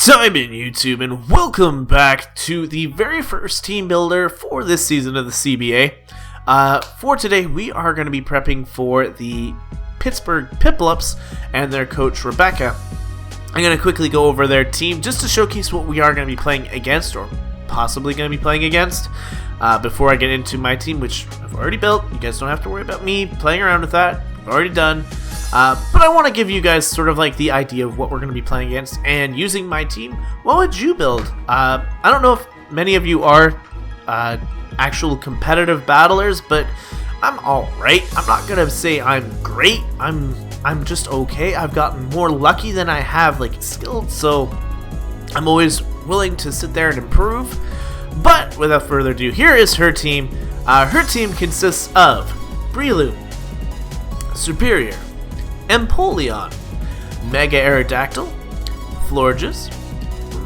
Time in YouTube, and welcome back to the very first team builder for this season of the CBA. For today, we are going to be prepping for the Pittsburg Piplups and their coach Rebecca. I'm going to quickly go over their team just to showcase what we are going to be playing against, or possibly going to be playing against, before I get into my team, which I've already built. You guys don't have to worry about me playing around with that. I've already done. But I want to give you guys sort of like the idea of what we're going to be playing against, and using my team, what would you build? I don't know if many of you are actual competitive battlers, but I'm alright. I'm not going to say I'm great. I'm just okay. I've gotten more lucky than I have like skilled, so I'm always willing to sit there and improve. But without further ado, here is her team. Her team consists of Breloom, Superior, Empoleon, Mega Aerodactyl, Florges,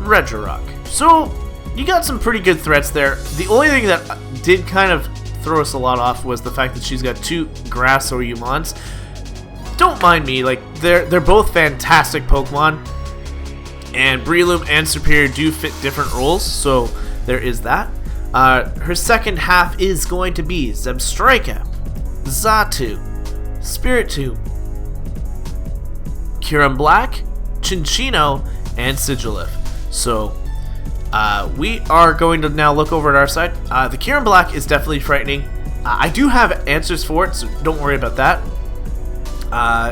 Regirock. So you got some pretty good threats there. The only thing that did kind of throw us a lot off was the fact that she's got two Grass Oyumons. Don't mind me, like they're both fantastic Pokemon, and Breloom and Superior do fit different roles, so there is that. Her second half is going to be Zebstrika, Xatu, Spiritomb, Kyurem Black, Chinchino, and Sigilif. So we are going to now look over at our side. The Kyurem Black is definitely frightening. I do have answers for it, so don't worry about that.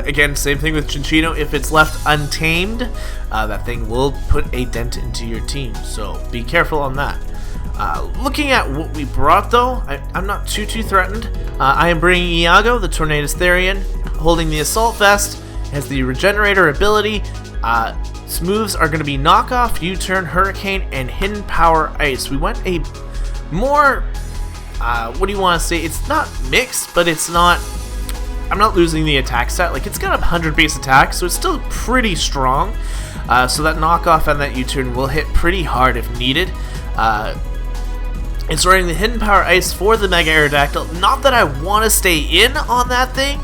Again, same thing with Chinchino. If it's left untamed, that thing will put a dent into your team, so be careful on that. Looking at what we brought, though, I'm not too threatened. I am bringing Iago, the Tornadus Therian, holding the Assault Vest, has the Regenerator ability. Moves are going to be Knockoff, U-Turn, Hurricane, and Hidden Power Ice. We went a more, what do you want to say? It's not mixed, but it's not, I'm not losing the attack stat. Like, it's got a 100 base attack, so it's still pretty strong. So that Knockoff and that U-Turn will hit pretty hard if needed. It's running the Hidden Power Ice for the Mega Aerodactyl. Not that I want to stay in on that thing,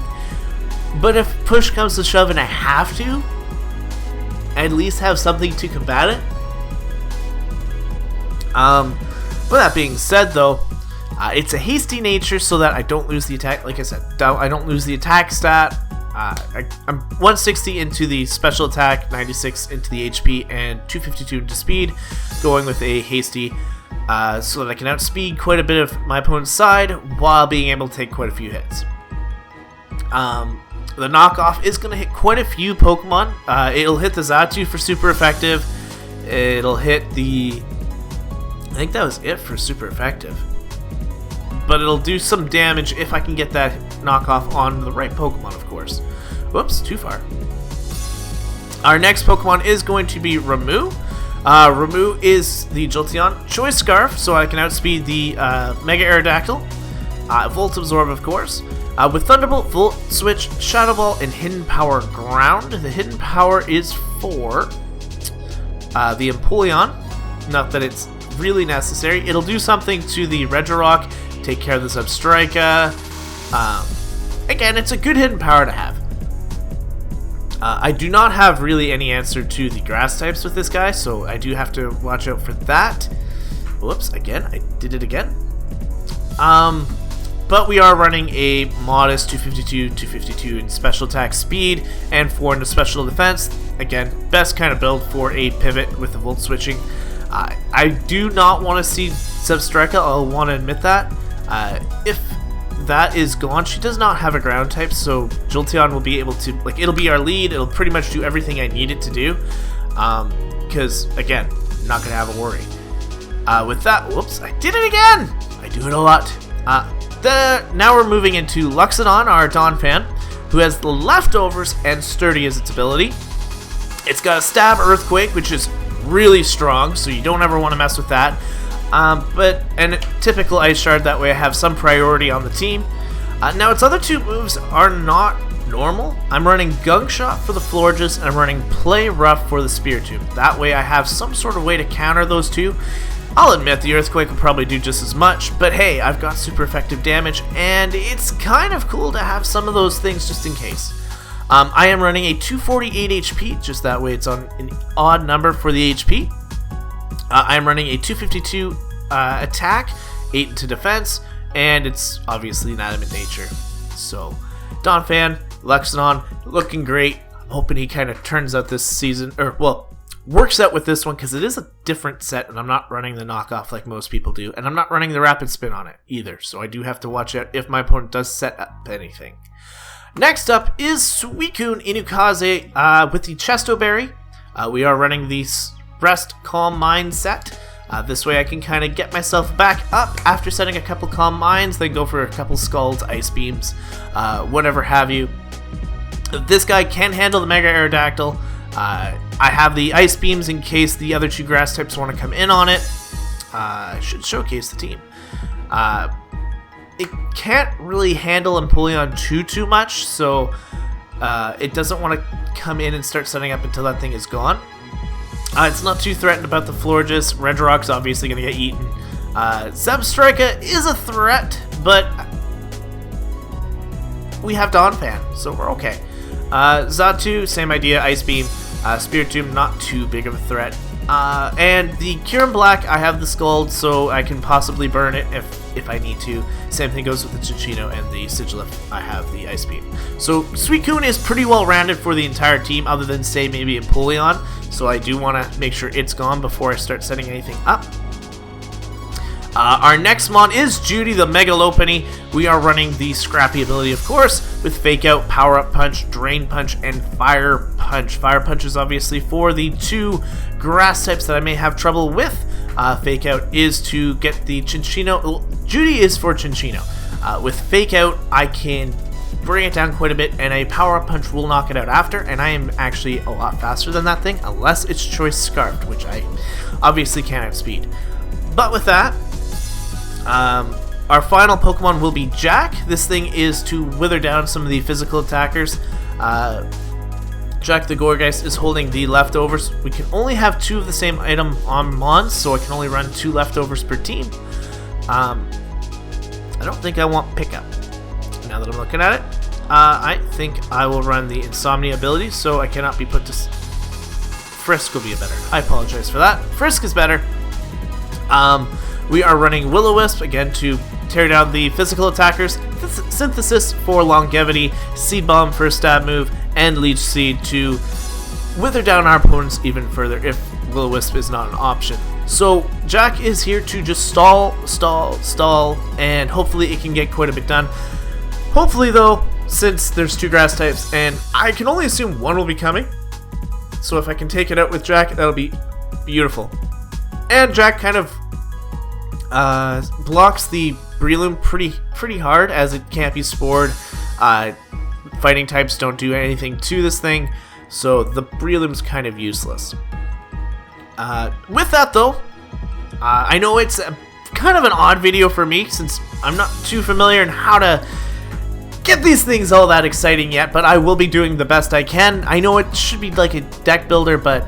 but if push comes to shove and I have to, at least have something to combat it. With that being said, though, it's a hasty nature so that I don't lose the attack. Like I said, I don't lose the attack stat. I'm 160 into the special attack, 96 into the HP, and 252 into speed, going with a hasty so that I can outspeed quite a bit of my opponent's side while being able to take quite a few hits. The Knockoff is going to hit quite a few Pokemon. It'll hit the Xatu for super effective. It'll hit the... I think that was it for super effective. But it'll do some damage if I can get that Knockoff on the right Pokemon, of course. Whoops, too far. Our next Pokemon is going to be Ramu. Ramu is the Jolteon Choice Scarf, so I can outspeed the Mega Aerodactyl. Volt Absorb, of course. With Thunderbolt, Volt Switch, Shadow Ball, and Hidden Power Ground. The Hidden Power is for the Empoleon. Not that it's really necessary. It'll do something to the Regirock, take care of the Zebstrika. Again, it's a good hidden power to have. I do not have really any answer to the grass types with this guy, so I do have to watch out for that. Whoops, again, I did it again. But we are running a modest 252 in special attack speed, and 4 into special defense. Again, best kind of build for a pivot with the Volt switching. I do not want to see Zebstrika, I'll want to admit that. If that is gone, she does not have a ground type, so Jolteon will be able to, like, it'll be our lead, it'll pretty much do everything I need it to do. Because, again, I'm not going to have a worry. With that, whoops, I did it again! I do it a lot. Now we're moving into Luxodon, our Donphan, who has the Leftovers and Sturdy as its ability. It's got a Stab Earthquake, which is really strong, so you don't ever want to mess with that. And typical Ice Shard, that way I have some priority on the team. Now its other two moves are not normal. I'm running Gunk Shot for the Florges, and I'm running Play Rough for the Spiritomb. That way I have some sort of way to counter those two. I'll admit the Earthquake will probably do just as much, but hey, I've got super effective damage, and it's kind of cool to have some of those things just in case. I am running a 248 HP, just that way it's on an odd number for the HP. I am running a 252 attack, 8 into defense, and it's obviously inanimate nature. So, Donphan, Luxodon, looking great. Hoping he kind of turns out this season, or well, works out with this one, because it is a different set, and I'm not running the knockoff like most people do, and I'm not running the rapid spin on it either, so I do have to watch out if my opponent does set up anything. Next up is Suicune Inukaze with the Chesto Berry. We are running the Rest Calm Mind set. This way I can kind of get myself back up after setting a couple Calm Minds, then go for a couple Scalds, Ice Beams, whatever have you. This guy can handle the Mega Aerodactyl. I have the Ice Beams in case the other two grass types want to come in on it. I should showcase the team. It can't really handle Empoleon too much, so it doesn't want to come in and start setting up until that thing is gone. It's not too threatened about the Florges. Regirock's obviously going to get eaten. Zebstrika is a threat, but we have Donphan, so we're okay. Xatu, same idea, Ice Beam. Spiritomb, not too big of a threat. And the Kyurem Black, I have the Scald, so I can possibly burn it if I need to. Same thing goes with the Cinccino and the Sigilyph. I have the Ice Beam. So Suicune is pretty well rounded for the entire team, other than, say, maybe Empoleon. So I do want to make sure it's gone before I start setting anything up. Our next mon is Judy the Mega Lopunny. We are running the Scrappy ability, of course, with Fake Out, Power Up Punch, Drain Punch, and Fire Punch. Fire Punch is obviously for the two grass types that I may have trouble with. Fake Out is to get the Cinccino. Well, Judy is for Cinccino. With Fake Out, I can bring it down quite a bit, and a Power Up Punch will knock it out after, and I am actually a lot faster than that thing, unless it's Choice Scarfed, which I obviously can't outspeed. But with that, our final Pokemon will be Jack. This thing is to wither down some of the physical attackers. Jack the Gourgeist is holding the leftovers. We can only have 2 of the same item on Mons, so I can only run 2 leftovers per team. I don't think I want Pickup. Now that I'm looking at it, I think I will run the Insomnia ability, so I cannot be put to... Frisk will be better. I apologize for that. Frisk is better. We are running Will-O-Wisp, again, to tear down the physical attackers, Synthesis for longevity, Seed Bomb for a stab move, and Leech Seed to wither down our opponents even further if Will-O-Wisp is not an option. So Jack is here to just stall, and hopefully it can get quite a bit done. Hopefully, though, since there's 2 grass types, and I can only assume 1 will be coming, so if I can take it out with Jack, that'll be beautiful. And Jack kind of blocks the Breloom pretty hard, as it can't be spored. Fighting types don't do anything to this thing, so the Breloom's kind of useless. With that, though, I know it's kind of an odd video for me, since I'm not too familiar in how to get these things all that exciting yet, but I will be doing the best I can. I know it should be like a deck builder, but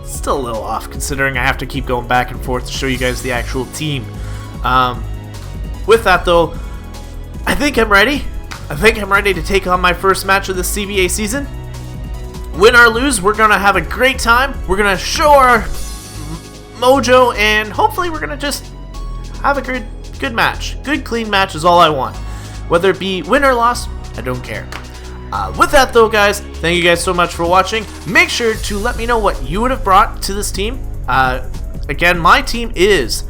still a little off considering I have to keep going back and forth to show you guys the actual team. With that, though, I think I'm ready. I think I'm ready to take on my first match of the CBA season. Win or lose, we're going to have a great time. We're going to show our mojo, and hopefully we're going to just have a good match. Good, clean match is all I want. Whether it be win or loss, I don't care. With that, though, guys, thank you guys so much for watching. Make sure to let me know what you would have brought to this team. Again, my team is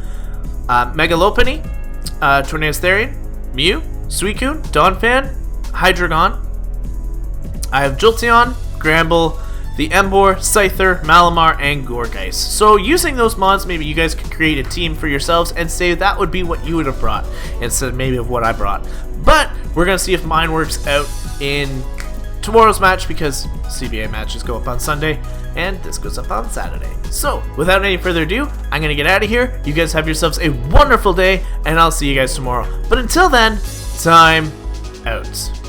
Mega Lopunny, Tornadus Therian, Mew, Suicune, Donphan, Hydreigon. I have Jolteon, Gramble, the Emboar, Scyther, Malamar, and Gourgeist. So using those mods, maybe you guys could create a team for yourselves and say that would be what you would have brought instead maybe of what I brought. But we're going to see if mine works out in tomorrow's match, because CBA matches go up on Sunday and this goes up on Saturday. So without any further ado, I'm going to get out of here. You guys have yourselves a wonderful day, and I'll see you guys tomorrow. But until then, time out.